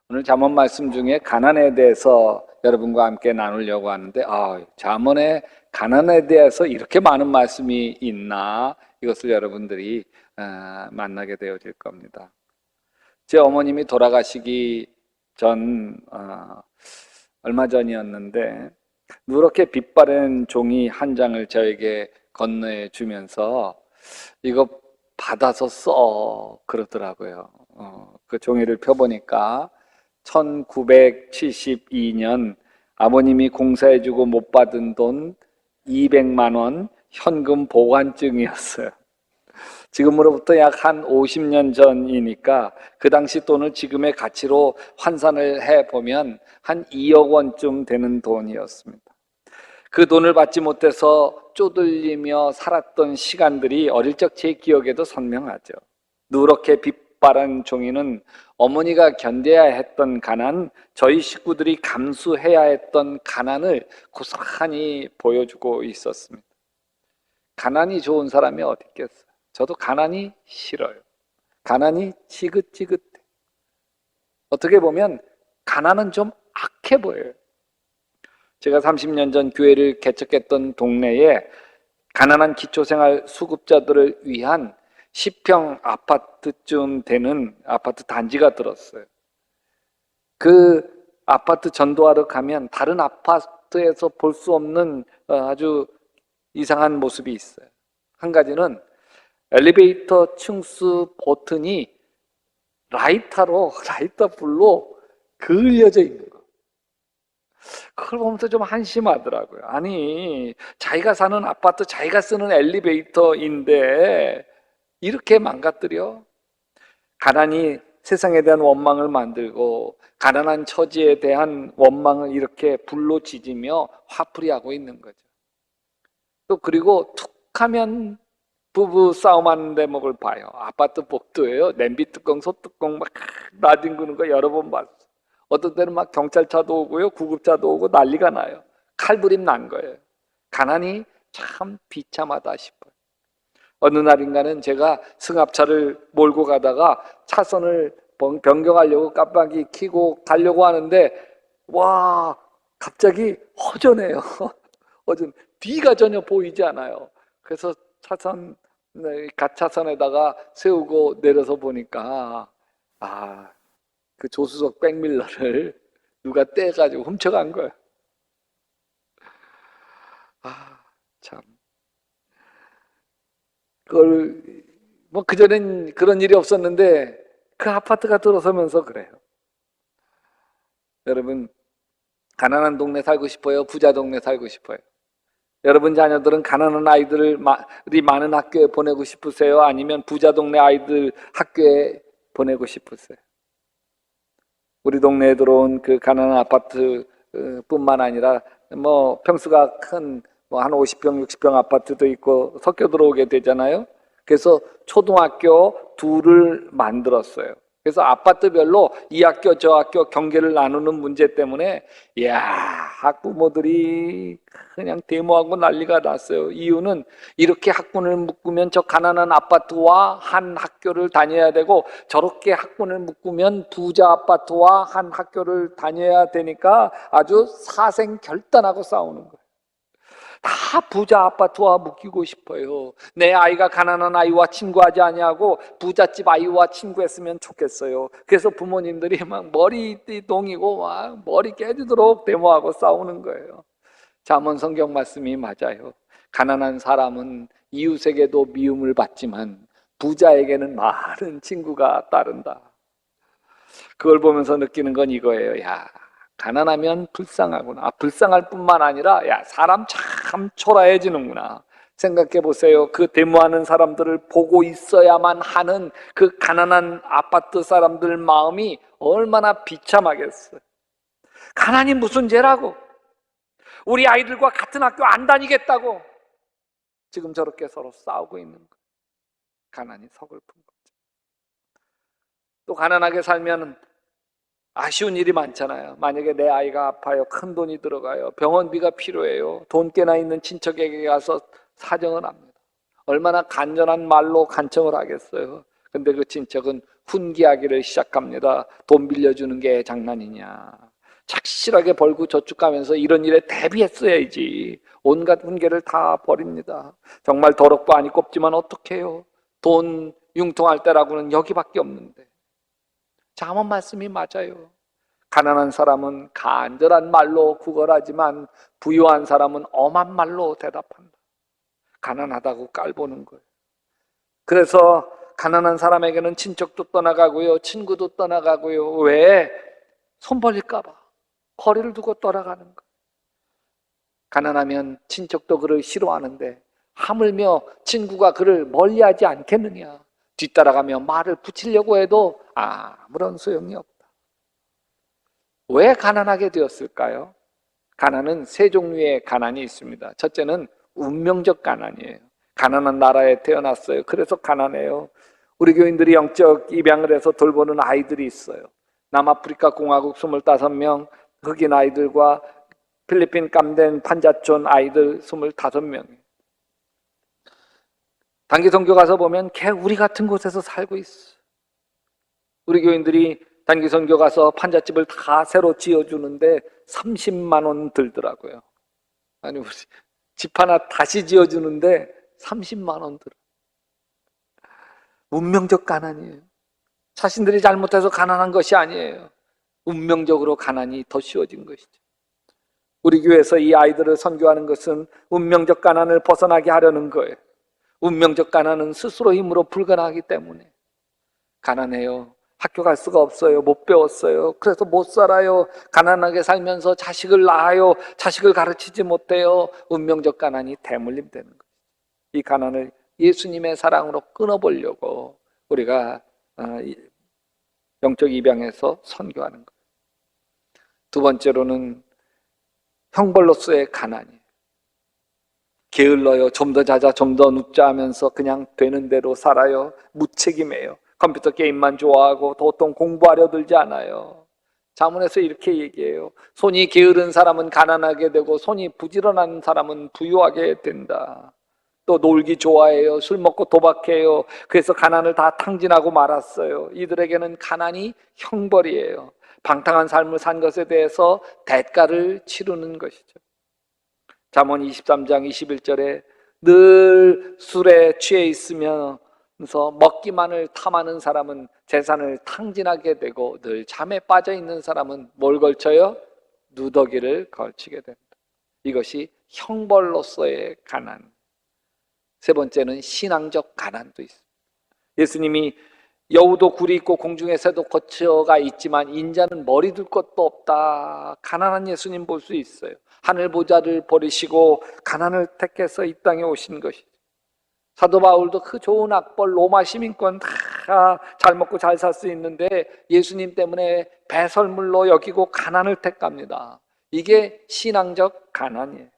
오늘 잠언 말씀 중에 가난에 대해서 여러분과 함께 나누려고 하는데, 잠언에 가난에 대해서 이렇게 많은 말씀이 있나, 이것을 여러분들이 만나게 되어질 겁니다. 제 어머님이 돌아가시기 전 얼마 전이었는데 누렇게 빛바랜 종이 한 장을 저에게 건네주면서 이거 받아서 써 그러더라고요. 그 종이를 펴보니까 1972년 아버님이 공사해주고 못 받은 돈 200만 원 현금 보관증이었어요. 지금으로부터 약 한 50년 전이니까 그 당시 돈을 지금의 가치로 환산을 해보면 한 2억 원쯤 되는 돈이었습니다. 그 돈을 받지 못해서 쪼들리며 살았던 시간들이 어릴 적 제 기억에도 선명하죠. 누렇게 빛바란 종이는 어머니가 견뎌야 했던 가난, 저희 식구들이 감수해야 했던 가난을 고스란히 보여주고 있었습니다. 가난이 좋은 사람이 어디 있겠어요? 저도 가난이 싫어요. 가난이 지긋지긋해. 어떻게 보면 가난은 좀 악해 보여요. 제가 30년 전 교회를 개척했던 동네에 가난한 기초생활 수급자들을 위한 10평 아파트쯤 되는 아파트 단지가 들었어요. 그 아파트 전도하러 가면 다른 아파트에서 볼 수 없는 아주 이상한 모습이 있어요. 한 가지는 엘리베이터 층수 버튼이 라이터 불로 그을려져 있는 거. 그걸 보면서 좀 한심하더라고요. 아니, 자기가 사는 아파트, 자기가 쓰는 엘리베이터인데 이렇게 망가뜨려? 가난이 세상에 대한 원망을 만들고 가난한 처지에 대한 원망을 이렇게 불로 지지며 화풀이하고 있는 거죠. 또 그리고 툭 하면 부부 싸움하는 대목을 봐요. 아파트 복도예요. 냄비 뚜껑, 소뚜껑 막 나뒹구는 거 여러 번 봤어요. 어떤 때는 막 경찰차도 오고요, 구급차도 오고 난리가 나요. 칼부림 난 거예요. 가난이 참 비참하다 싶어요. 어느 날인가는 제가 승합차를 몰고 가다가 차선을 변경하려고 깜빡이 켜고 가려고 하는데 와, 갑자기 허전해요. 뒤가 전혀 보이지 않아요. 그래서 갓차선에다가 세우고 내려서 보니까 그 조수석 백밀러를 누가 떼가지고 훔쳐간 거예요. 참. 그걸 그전엔 그런 일이 없었는데 그 아파트가 들어서면서 그래요. 여러분, 가난한 동네 살고 싶어요? 부자 동네 살고 싶어요? 여러분 자녀들은 가난한 아이들이 많은 학교에 보내고 싶으세요? 아니면 부자 동네 아이들 학교에 보내고 싶으세요? 우리 동네에 들어온 그 가난한 아파트 뿐만 아니라 평수가 큰 한 50평, 60평 아파트도 있고 섞여 들어오게 되잖아요. 그래서 초등학교 둘을 만들었어요. 그래서 아파트별로 이 학교 저 학교 경계를 나누는 문제 때문에 학부모들이 그냥 데모하고 난리가 났어요. 이유는 이렇게 학군을 묶으면 저 가난한 아파트와 한 학교를 다녀야 되고 저렇게 학군을 묶으면 부자 아파트와 한 학교를 다녀야 되니까 아주 사생결단하고 싸우는 거예요. 다 부자 아파트와 묶이고 싶어요. 내 아이가 가난한 아이와 친구하지 아니하고 부잣집 아이와 친구했으면 좋겠어요. 그래서 부모님들이 막 머리띠동이고 막 머리 깨지도록 데모하고 싸우는 거예요. 잠언 성경 말씀이 맞아요. 가난한 사람은 이웃에게도 미움을 받지만 부자에게는 많은 친구가 따른다. 그걸 보면서 느끼는 건 이거예요. 가난하면 불쌍하구나. 불쌍할 뿐만 아니라 사람 참 초라해지는구나. 생각해 보세요. 그 데모하는 사람들을 보고 있어야만 하는 그 가난한 아파트 사람들 마음이 얼마나 비참하겠어요. 가난이 무슨 죄라고? 우리 아이들과 같은 학교 안 다니겠다고 지금 저렇게 서로 싸우고 있는 거예요. 가난이 서글픈 거죠. 또 가난하게 살면 아쉬운 일이 많잖아요. 만약에 내 아이가 아파요. 큰 돈이 들어가요. 병원비가 필요해요. 돈 깨나 있는 친척에게 가서 사정을 합니다. 얼마나 간절한 말로 간청을 하겠어요. 근데 그 친척은 훈계하기를 시작합니다. 돈 빌려주는 게 장난이냐. 착실하게 벌고 저축 가면서 이런 일에 대비했어야지. 온갖 훈계를 다 버립니다. 정말 더럽고 아니 꼽지만 어떡해요. 돈 융통할 때라고는 여기밖에 없는데. 잠언 말씀이 맞아요. 가난한 사람은 간절한 말로 구걸하지만 부유한 사람은 엄한 말로 대답한다. 가난하다고 깔보는 거예요. 그래서 가난한 사람에게는 친척도 떠나가고요, 친구도 떠나가고요. 왜? 손 벌릴까 봐 거리를 두고 떠나가는 거예요. 가난하면 친척도 그를 싫어하는데 하물며 친구가 그를 멀리하지 않겠느냐. 뒤따라가며 말을 붙이려고 해도 아무런 소용이 없다. 왜 가난하게 되었을까요? 가난은 세 종류의 가난이 있습니다. 첫째는 운명적 가난이에요. 가난한 나라에 태어났어요. 그래서 가난해요. 우리 교인들이 영적 입양을 해서 돌보는 아이들이 있어요. 남아프리카 공화국 25명 흑인 아이들과 필리핀 깜덴 판자촌 아이들 25명이에요. 단기 선교 가서 보면 걔 우리 같은 곳에서 살고 있어. 우리 교인들이 단기 선교 가서 판잣집을 다 새로 지어주는데 30만 원 들더라고요. 아니 우리 집 하나 다시 지어주는데 30만 원 들어. 운명적 가난이에요. 자신들이 잘못해서 가난한 것이 아니에요. 운명적으로 가난이 더 쉬워진 것이죠. 우리 교회에서 이 아이들을 선교하는 것은 운명적 가난을 벗어나게 하려는 거예요. 운명적 가난은 스스로 힘으로 불가능하기 때문에 가난해요. 학교 갈 수가 없어요. 못 배웠어요. 그래서 못 살아요. 가난하게 살면서 자식을 낳아요. 자식을 가르치지 못해요. 운명적 가난이 대물림 되는 거예요. 이 가난을 예수님의 사랑으로 끊어보려고 우리가 영적 입양에서 선교하는 거예요. 두 번째로는 형벌로서의 가난이에요. 게을러요. 좀 더 자자, 좀 더 눕자 하면서 그냥 되는 대로 살아요. 무책임해요. 컴퓨터 게임만 좋아하고 도통 공부하려 들지 않아요. 자문에서 이렇게 얘기해요. 손이 게으른 사람은 가난하게 되고 손이 부지런한 사람은 부유하게 된다. 또 놀기 좋아해요. 술 먹고 도박해요. 그래서 가난을 다 탕진하고 말았어요. 이들에게는 가난이 형벌이에요. 방탕한 삶을 산 것에 대해서 대가를 치르는 것이죠. 잠언 23장 21절에 늘 술에 취해 있으면서 먹기만을 탐하는 사람은 재산을 탕진하게 되고 늘 잠에 빠져 있는 사람은 뭘 걸쳐요? 누더기를 걸치게 된다. 이것이 형벌로서의 가난. 세 번째는 신앙적 가난도 있습니다. 예수님이 여우도 굴이 있고 공중에 새도 거처가 있지만 인자는 머리 둘 것도 없다. 가난한 예수님 볼 수 있어요. 하늘 보좌를 버리시고 가난을 택해서 이 땅에 오신 것이죠. 사도 바울도 그 좋은 악벌 로마 시민권 다 잘 먹고 잘 살 수 있는데 예수님 때문에 배설물로 여기고 가난을 택합니다. 이게 신앙적 가난이에요.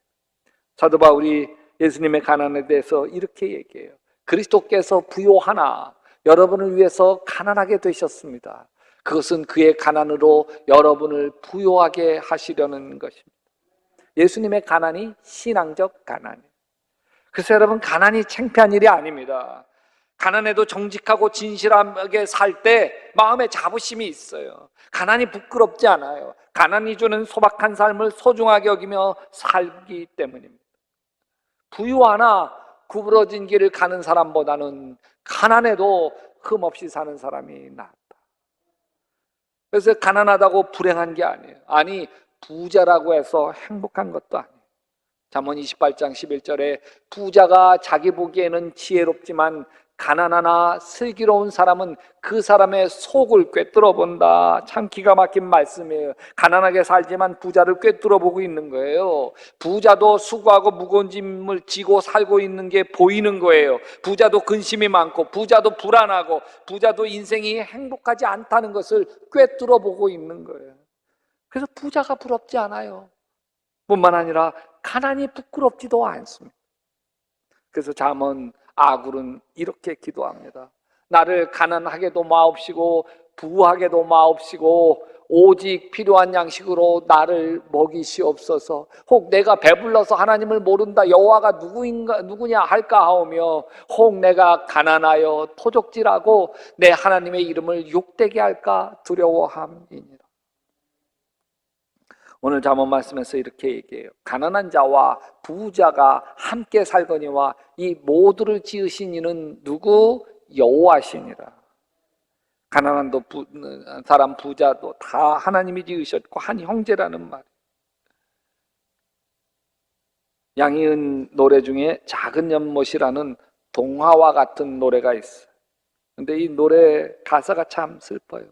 사도 바울이 예수님의 가난에 대해서 이렇게 얘기해요. 그리스도께서 부요하나 여러분을 위해서 가난하게 되셨습니다. 그것은 그의 가난으로 여러분을 부요하게 하시려는 것입니다. 예수님의 가난이 신앙적 가난이에요. 그래서 여러분, 가난이 창피한 일이 아닙니다. 가난해도 정직하고 진실하게 살 때 마음에 자부심이 있어요. 가난이 부끄럽지 않아요. 가난이 주는 소박한 삶을 소중하게 여기며 살기 때문입니다. 부유하나 구부러진 길을 가는 사람보다는 가난해도 흠없이 사는 사람이 낫다. 그래서 가난하다고 불행한 게 아니에요. 아니, 부자라고 해서 행복한 것도 아니에요. 잠언 28장 11절에 부자가 자기 보기에는 지혜롭지만 가난하나 슬기로운 사람은 그 사람의 속을 꿰뚫어 본다. 참 기가 막힌 말씀이에요. 가난하게 살지만 부자를 꿰뚫어 보고 있는 거예요. 부자도 수고하고 무거운 짐을 지고 살고 있는 게 보이는 거예요. 부자도 근심이 많고 부자도 불안하고 부자도 인생이 행복하지 않다는 것을 꿰뚫어 보고 있는 거예요. 그래서 부자가 부럽지 않아요. 뿐만 아니라 가난이 부끄럽지도 않습니다. 그래서 잠언 아굴은 이렇게 기도합니다. 나를 가난하게도 마옵시고 부하게도 마옵시고 오직 필요한 양식으로 나를 먹이시옵소서. 혹 내가 배불러서 하나님을 모른다, 여호와가 누구냐 할까 하오며, 혹 내가 가난하여 토족질하고 내 하나님의 이름을 욕되게 할까 두려워함이니라. 오늘 잠언 말씀에서 이렇게 얘기해요. 가난한 자와 부자가 함께 살거니와 이 모두를 지으신 이는 누구? 여호와시니라. 가난한 사람, 부자도 다 하나님이 지으셨고 한 형제라는 말. 양희은 노래 중에 작은 연못이라는 동화와 같은 노래가 있어요. 근데 이 노래 가사가 참 슬퍼요.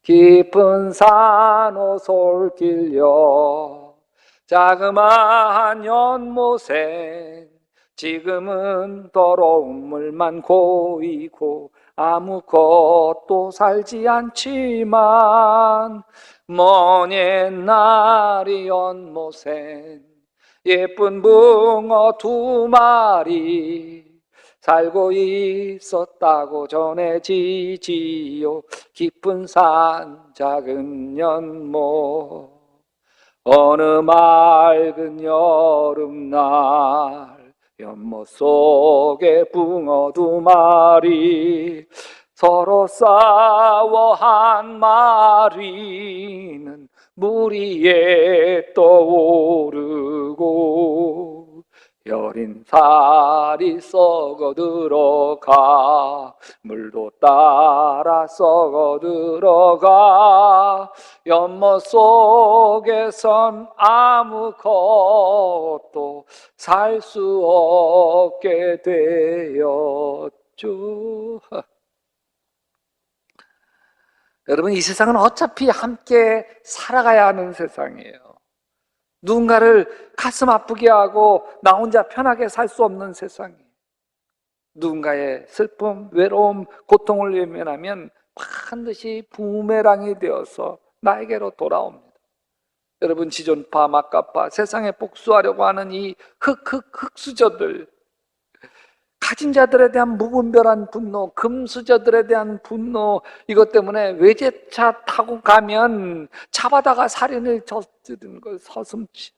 깊은 산호솔길여 자그마한 연못에 지금은 더러운 물만 고이고 아무것도 살지 않지만, 먼 옛날이 연못엔 예쁜 붕어 2마리 살고 있었다고 전해지지요. 깊은 산 작은 연못, 어느 맑은 여름날 연못 속에 붕어 2마리 서로 싸워 한 마리는 물 위에 떠오르고 여린 살이 썩어 들어가 물도 따라 썩어 들어가 연못 속에선 아무것도 살 수 없게 되었죠. 여러분, 이 세상은 어차피 함께 살아가야 하는 세상이에요. 누군가를 가슴 아프게 하고 나 혼자 편하게 살 수 없는 세상이에요. 누군가의 슬픔, 외로움, 고통을 외면하면 반드시 부메랑이 되어서 나에게로 돌아옵니다. 여러분, 지존파, 막가파, 세상에 복수하려고 하는 이 흑수저들, 가진 자들에 대한 무분별한 분노, 금수저들에 대한 분노, 이것 때문에 외제차 타고 가면 잡아다가 살인을 저지르는 걸 서슴지.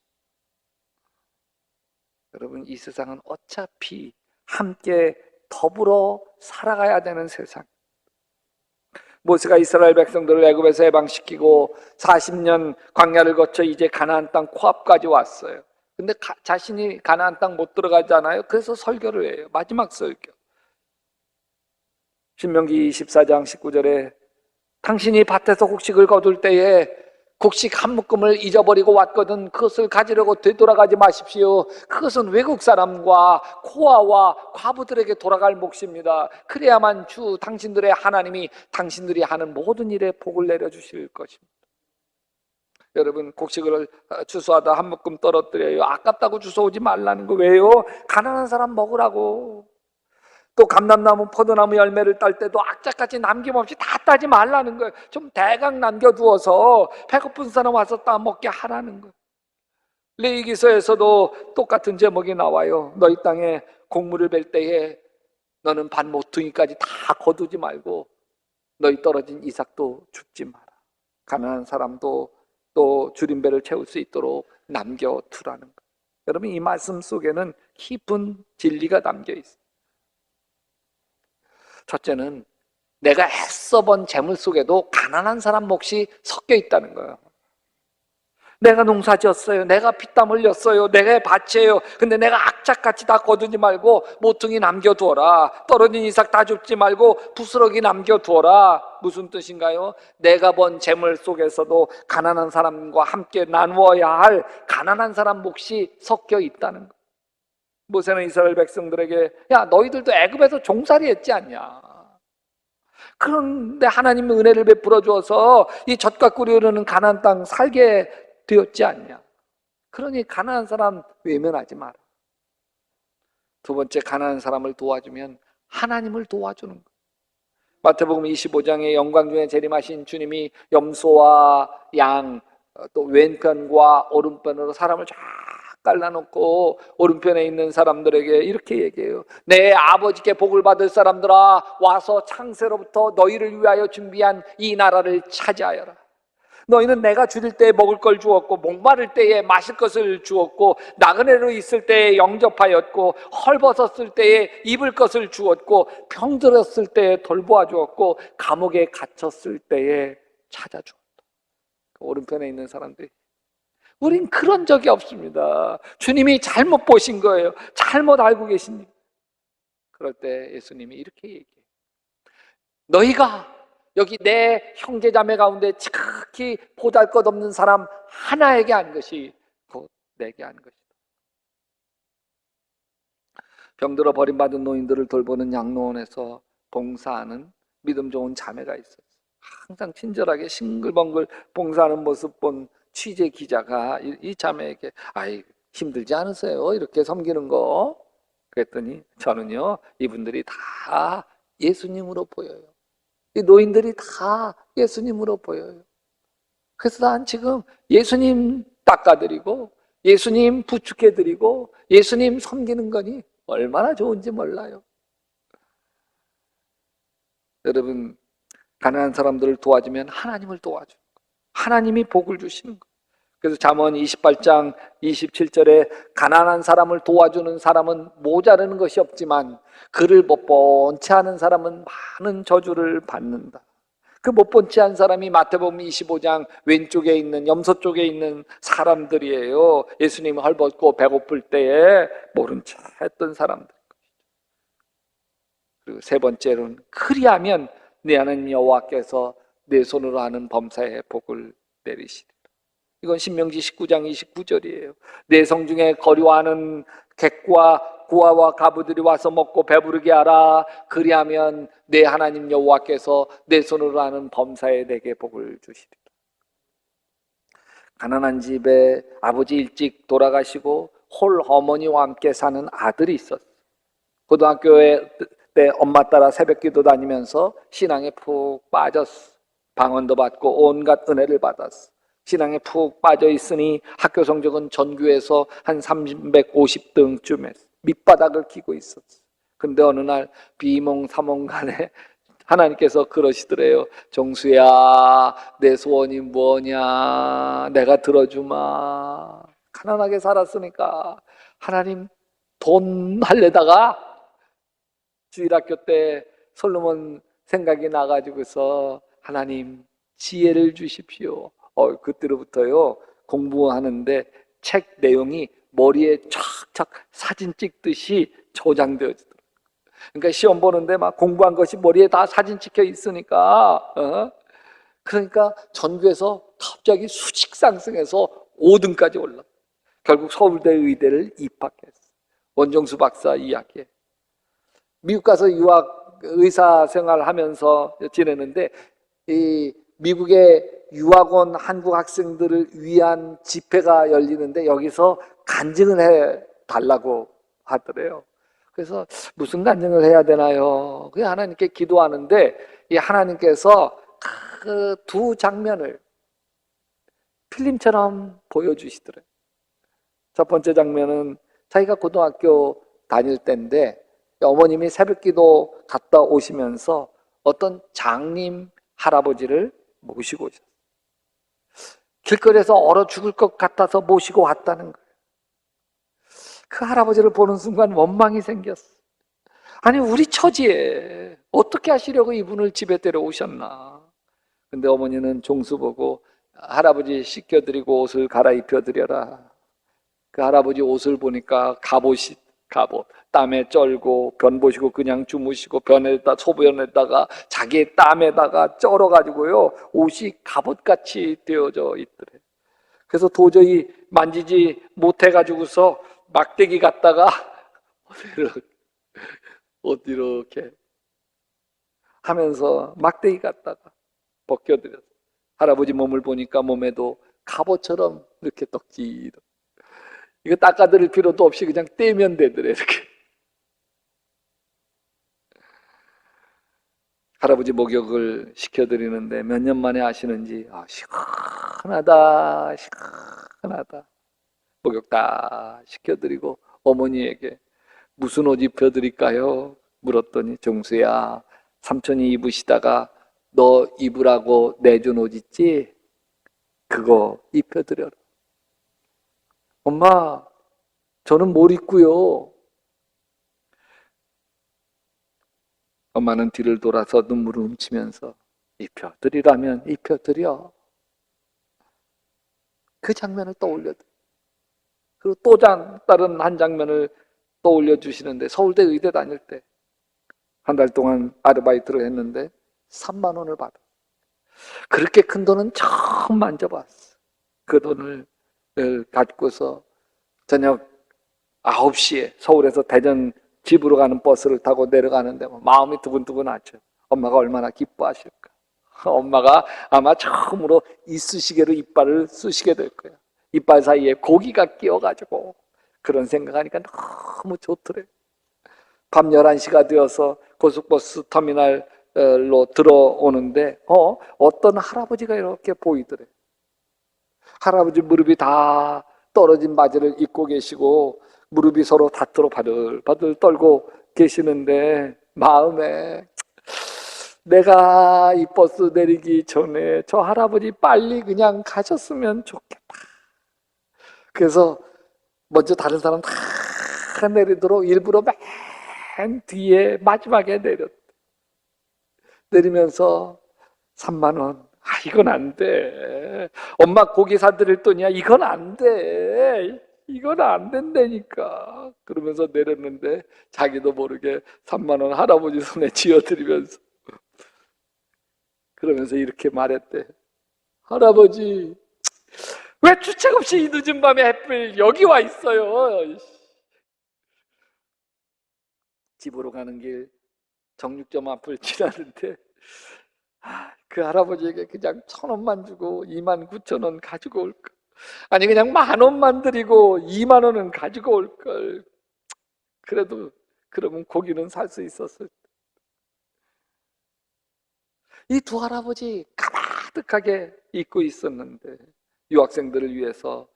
여러분, 이 세상은 어차피 함께 더불어 살아가야 되는 세상. 모세가 이스라엘 백성들을 애굽에서 해방시키고 40년 광야를 거쳐 이제 가나안 땅 코앞까지 왔어요. 근데 자신이 가나안 땅 못 들어가잖아요. 그래서 설교를 해요. 마지막 설교. 신명기 24장 19절에 당신이 밭에서 곡식을 거둘 때에 곡식 한 묶음을 잊어버리고 왔거든 그것을 가지려고 되돌아가지 마십시오. 그것은 외국 사람과 고아와 과부들에게 돌아갈 몫입니다. 그래야만 주 당신들의 하나님이 당신들이 하는 모든 일에 복을 내려주실 것입니다. 여러분, 곡식을 주워하다 한 묶음 떨어뜨려요. 아깝다고 주워오지 말라는 거. 왜요? 가난한 사람 먹으라고. 또 감람나무, 포도나무 열매를 딸 때도 악착같이 남김없이 다 따지 말라는 거예요. 좀 대강 남겨두어서 배고픈 사람 와서 따먹게 하라는 거예요. 레위기서에서도 똑같은 제목이 나와요. 너희 땅에 곡물을 벨 때에 너는 반 모퉁이까지 다 거두지 말고 너희 떨어진 이삭도 줍지 마라. 가난한 사람도 또 줄임배를 채울 수 있도록 남겨두라는 거예요. 여러분, 이 말씀 속에는 깊은 진리가 담겨 있어요. 첫째는 내가 애써 번 재물 속에도 가난한 사람 몫이 섞여 있다는 거예요. 내가 농사 지었어요. 내가 피땀 흘렸어요. 내가 밭이에요. 근데 내가 악착같이 다 거두지 말고 모퉁이 남겨두어라. 떨어진 이삭 다 줍지 말고 부스러기 남겨두어라. 무슨 뜻인가요? 내가 번 재물 속에서도 가난한 사람과 함께 나누어야 할 가난한 사람 몫이 섞여 있다는 거예요. 모세는 이스라엘 백성들에게 야, 너희들도 애굽에서 종살이 했지 않냐? 그런데 하나님의 은혜를 베풀어 주어서 이 젖과 꿀이 흐르는 가나안 땅 살게 되었지 않냐? 그러니 가난한 사람 외면하지 마라. 두 번째, 가난한 사람을 도와주면 하나님을 도와주는 것. 마태복음 25장에 영광 중에 재림하신 주님이 염소와 양, 또 왼편과 오른편으로 사람을 쫙 갈라놓고 오른편에 있는 사람들에게 이렇게 얘기해요. 내 아버지께 복을 받을 사람들아, 와서 창세로부터 너희를 위하여 준비한 이 나라를 차지하여라. 너희는 내가 줄일 때에 먹을 걸 주었고 목마를 때에 마실 것을 주었고 나그네로 있을 때에 영접하였고 헐벗었을 때에 입을 것을 주었고 병들었을 때에 돌보아 주었고 감옥에 갇혔을 때에 찾아주었다. 오른편에 있는 사람들이 우린 그런 적이 없습니다. 주님이 잘못 보신 거예요. 잘못 알고 계십니다. 그럴 때 예수님이 이렇게 얘기해요. 너희가 여기 내 형제자매 가운데 지극히 보잘것없는 사람 하나에게 한 것이 곧 내게 한 것이다. 병들어 버림받은 노인들을 돌보는 양로원에서 봉사하는 믿음 좋은 자매가 있었어요. 항상 친절하게 싱글벙글 봉사하는 모습 본 취재 기자가 이 자매에게 아이 힘들지 않으세요? 이렇게 섬기는 거. 그랬더니 저는요 이분들이 다 예수님으로 보여요. 이 노인들이 다 예수님으로 보여요. 그래서 난 지금 예수님 닦아드리고 예수님 부축해드리고 예수님 섬기는 거니 얼마나 좋은지 몰라요. 여러분 가난한 사람들을 도와주면 하나님을 도와주는 거예요. 하나님이 복을 주시는 거예요. 그래서 잠언 28장 27절에 가난한 사람을 도와주는 사람은 모자르는 것이 없지만 그를 못 본치 않은 사람은 많은 저주를 받는다. 그 못 본치 않은 사람이 마태복음 25장 왼쪽에 있는 염소 쪽에 있는 사람들이에요. 예수님이 헐벗고 배고플 때에 모른 체 했던 사람들. 그리고 세 번째로는 그리하면 내 하나님 여호와께서 내 손으로 하는 범사에 복을 내리시리라. 이건 신명기 19장 29절이에요. 내 성중에 거류하는 객과 고아와 가부들이 와서 먹고 배부르게 하라. 그리하면 내 하나님 여호와께서 내 손으로 하는 범사에 내게 복을 주시리라. 가난한 집에 아버지 일찍 돌아가시고 홀 어머니와 함께 사는 아들이 있었어요. 고등학교에 때 엄마 따라 새벽기도 다니면서 신앙에 푹 빠졌어. 방언도 받고 온갖 은혜를 받았어. 신앙에 푹 빠져 있으니 학교 성적은 전교에서 한 350등쯤 했어. 밑바닥을 기고 있었어. 근데 어느 날 비몽사몽간에 하나님께서 그러시더래요. 정수야, 내 소원이 뭐냐? 내가 들어주마. 가난하게 살았으니까 하나님 돈 할래다가 주일학교 때 솔로몬 생각이 나가지고서 하나님 지혜를 주십시오. 그때로부터요 공부하는데 책 내용이 머리에 촥촥 사진 찍듯이 저장되어지더라고요. 그러니까 시험 보는데 막 공부한 것이 머리에 다 사진 찍혀 있으니까 그러니까 전교에서 갑자기 수직 상승해서 5등까지 올라. 결국 서울대 의대를 입학했어. 원정수 박사 이야기에 미국 가서 유학 의사 생활하면서 지내는데 이 미국의 유학원 한국 학생들을 위한 집회가 열리는데 여기서 간증을 해 달라고 하더래요. 그래서 무슨 간증을 해야 되나요? 그 하나님께 기도하는데 이 하나님께서 그 두 장면을 필름처럼 보여주시더래요. 첫 번째 장면은 자기가 고등학교 다닐 때인데 어머님이 새벽기도 갔다 오시면서 어떤 장님 할아버지를 모시고 오셨어요. 길거리에서 얼어 죽을 것 같아서 모시고 왔다는 거예요. 그 할아버지를 보는 순간 원망이 생겼어. 아니 우리 처지에 어떻게 하시려고 이분을 집에 데려오셨나. 근데 어머니는 종수 보고 할아버지 씻겨드리고 옷을 갈아입혀드려라. 그 할아버지 옷을 보니까 갑옷 땀에 쩔고 변 보시고 그냥 주무시고 변에다 소변에다가 자기의 땀에다가 쩔어가지고요 옷이 갑옷같이 되어져 있더래. 그래서 도저히 만지지 못해가지고서 막대기 갖다가 어디로 이렇게 하면서 막대기 갖다가 벗겨드렸어. 할아버지 몸을 보니까 몸에도 갑옷처럼 이렇게 떡지. 이거 닦아드릴 필요도 없이 그냥 떼면 되더래. 이렇게 할아버지 목욕을 시켜드리는데 몇 년 만에 하시는지 시원하다 시원하다. 목욕 다 시켜드리고 어머니에게 무슨 옷 입혀드릴까요? 물었더니 정수야 삼촌이 입으시다가 너 입으라고 내준 옷 있지? 그거 입혀드려라. 엄마, 저는 뭘 입고요? 엄마는 뒤를 돌아서 눈물을 훔치면서 입혀드리라면 입혀드려. 그 장면을 떠올려. 그리고 또 다른 한 장면을 떠올려 주시는데, 서울대 의대 다닐 때 한 달 동안 아르바이트를 했는데 3만 원을 받아. 그렇게 큰 돈은 처음 만져봤어. 그 돈을 갖고서 저녁 9시에 서울에서 대전 집으로 가는 버스를 타고 내려가는데 마음이 두근두근하죠. 엄마가 얼마나 기뻐하실까. 엄마가 아마 처음으로 이쑤시개로 이빨을 쑤시게 될 거야. 이빨 사이에 고기가 끼어가지고. 그런 생각하니까 너무 좋더래. 밤 11시가 되어서 고속버스 터미널로 들어오는데 어떤 할아버지가 이렇게 보이더래. 할아버지 무릎이 다 떨어진 바지를 입고 계시고 무릎이 서로 닿도록 바들바들 떨고 계시는데, 마음에 내가 이 버스 내리기 전에 저 할아버지 빨리 그냥 가셨으면 좋겠다. 그래서 먼저 다른 사람 다 내리도록 일부러 맨 뒤에 마지막에 내리면서 3만 원. 이건 안 돼. 엄마 고기 사드릴 돈이야. 이건 안 돼. 이건 안 된다니까. 그러면서 내렸는데 자기도 모르게 3만 원 할아버지 손에 쥐어드리면서, 그러면서 이렇게 말했대. 할아버지, 왜 주책 없이 이 늦은 밤에 하필 여기 와 있어요? 집으로 가는 길 정육점 앞을 지나는데 그 할아버지에게 그냥 1,000원만 주고 29,000원 가지고 올까? 아니 그냥 10,000원만 드리고 2만 원은 가지고 올걸. 그래도 그러면 고기는 살 수 있었을 때. 이 두 할아버지 가득하게 입고 있었는데, 유학생들을 위해서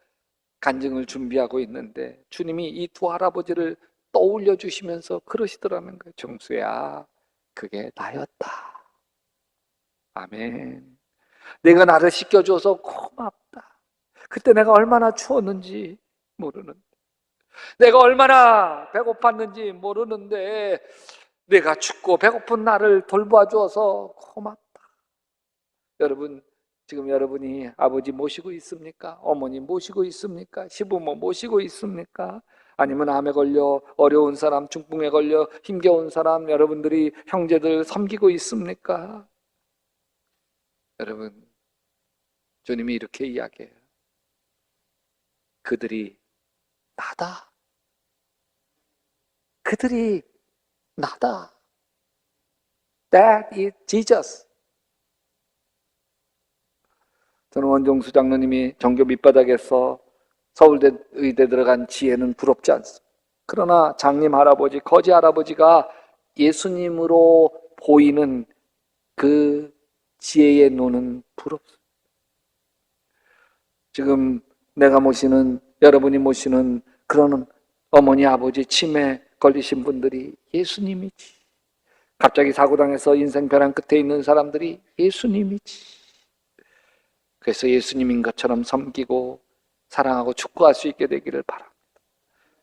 간증을 준비하고 있는데 주님이 이 두 할아버지를 떠올려 주시면서 그러시더라는 거예요. 정수야, 그게 나였다. 아멘. 내가 나를 씻겨줘서 고맙다. 그때 내가 얼마나 추웠는지 모르는데, 내가 얼마나 배고팠는지 모르는데 내가 춥고 배고픈 나를 돌봐 주어서 고맙다. 여러분, 지금 여러분이 아버지 모시고 있습니까? 어머니 모시고 있습니까? 시부모 모시고 있습니까? 아니면 암에 걸려 어려운 사람, 중풍에 걸려 힘겨운 사람, 여러분들이 형제들 섬기고 있습니까? 여러분, 주님이 이렇게 이야기해요. 그들이 나다. 그들이 나다. That is Jesus. 저는 원종수 장로님이 전교 밑바닥에서 서울대 의대 들어간 지혜는 부럽지 않습니다. 그러나 장님 할아버지, 거지 할아버지가 예수님으로 보이는 그 지혜의 눈은 부럽습니다. 지금 내가 모시는, 여러분이 모시는 그런 어머니, 아버지 치매 걸리신 분들이 예수님이지. 갑자기 사고당해서 인생 벼랑 끝에 있는 사람들이 예수님이지. 그래서 예수님인 것처럼 섬기고 사랑하고 축복할 수 있게 되기를 바랍니다.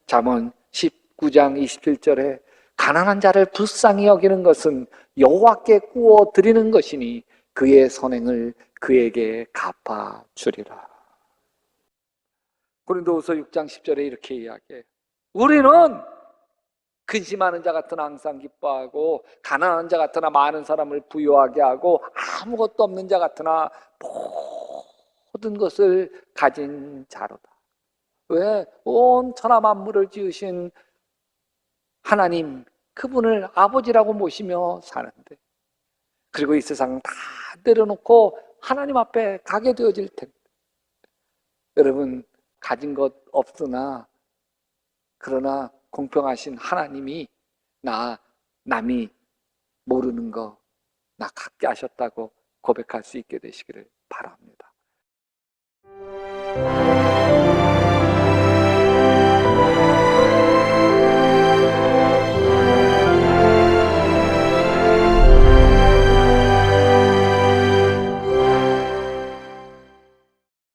잠언 19장 27절에 가난한 자를 불쌍히 여기는 것은 여호와께 구워 드리는 것이니 그의 선행을 그에게 갚아 주리라. 고린도후서 6장 10절에 이렇게 이야기해요. 우리는 근심하는 자 같으나 항상 기뻐하고 가난한 자 같으나 많은 사람을 부유하게 하고 아무것도 없는 자 같으나 모든 것을 가진 자로다. 왜? 온 천하 만물을 지으신 하나님, 그분을 아버지라고 모시며 사는데, 그리고 이 세상 다 내려놓고 하나님 앞에 가게 되어질 텐데, 여러분, 가진 것 없으나 그러나 공평하신 하나님이 남이 모르는 거 나 갖게 하셨다고 고백할 수 있게 되시기를 바랍니다.